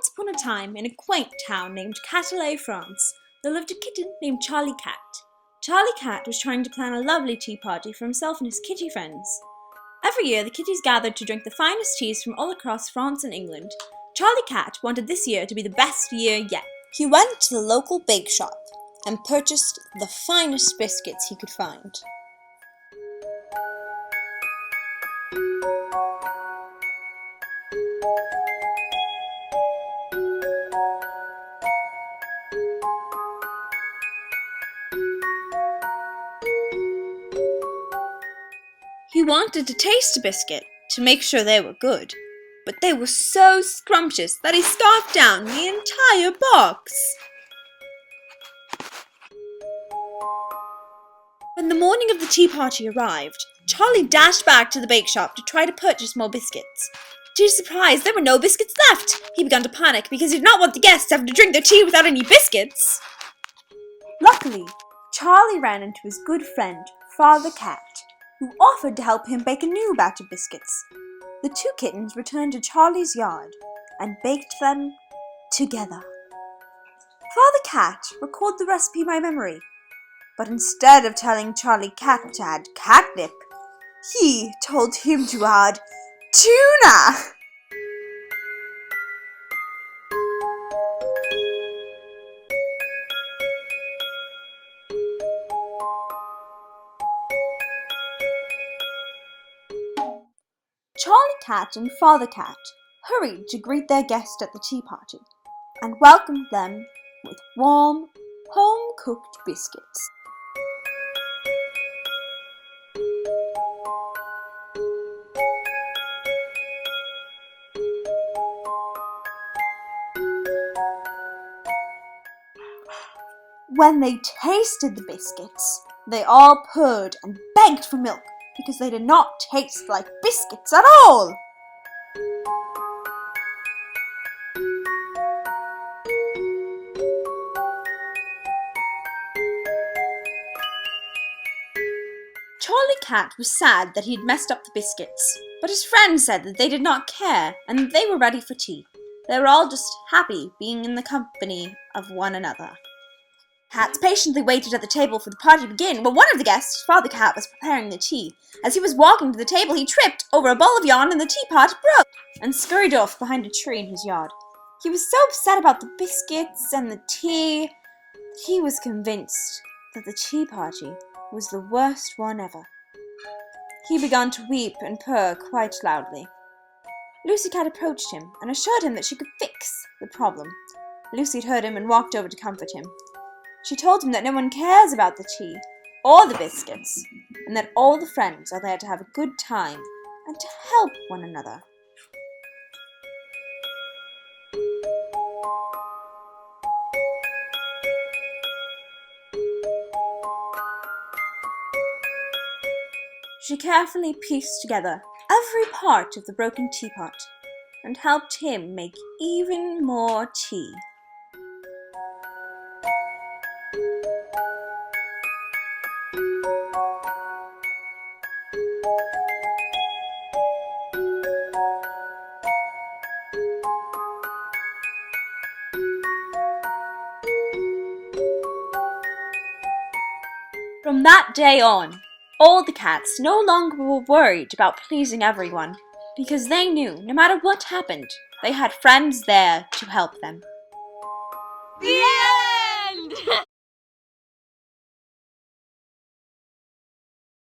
Once upon a time, in a quaint town named Catalay, France, there lived a kitten named Charlie Cat. Charlie Cat was trying to plan a lovely tea party for himself and his kitty friends. Every year, the kitties gathered to drink the finest teas from all across France and England. Charlie Cat wanted this year to be the best year yet. He went to the local bake shop and purchased the finest biscuits he could find. He wanted to taste a biscuit to make sure they were good, but they were so scrumptious that he scarfed down the entire box. When the morning of the tea party arrived, Charlie dashed back to the bake shop to try to purchase more biscuits. To his surprise, there were no biscuits left. He began to panic because he did not want the guests to have to drink their tea without any biscuits. Luckily, Charlie ran into his good friend, Father Cat, who offered to help him bake a new batch of biscuits. The two kittens returned to Charlie's yard and baked them together. Father Cat recalled the recipe by memory, but instead of telling Charlie Cat to add catnip, he told him to add tuna. Charlie Cat and Father Cat hurried to greet their guest at the tea party and welcomed them with warm, home-cooked biscuits. When they tasted the biscuits, they all purred and begged for milk because they did not taste like biscuits at all. Charlie Cat was sad that he had messed up the biscuits, but his friends said that they did not care and that they were ready for tea. They were all just happy being in the company of one another. Cats patiently waited at the table for the party to begin, but one of the guests, Father Cat, was preparing the tea. As he was walking to the table, he tripped over a ball of yarn and the teapot broke and scurried off behind a tree in his yard. He was so upset about the biscuits and the tea that he was convinced that the tea party was the worst one ever. He began to weep and purr quite loudly. Lucy Cat approached him and assured him that she could fix the problem. Lucy had heard him and walked over to comfort him. She told him that no one cares about the tea or the biscuits, and that all the friends are there to have a good time and to help one another. She carefully pieced together every part of the broken teapot and helped him make even more tea. From that day on, all the cats no longer were worried about pleasing everyone, because they knew no matter what happened, they had friends there to help them. The end!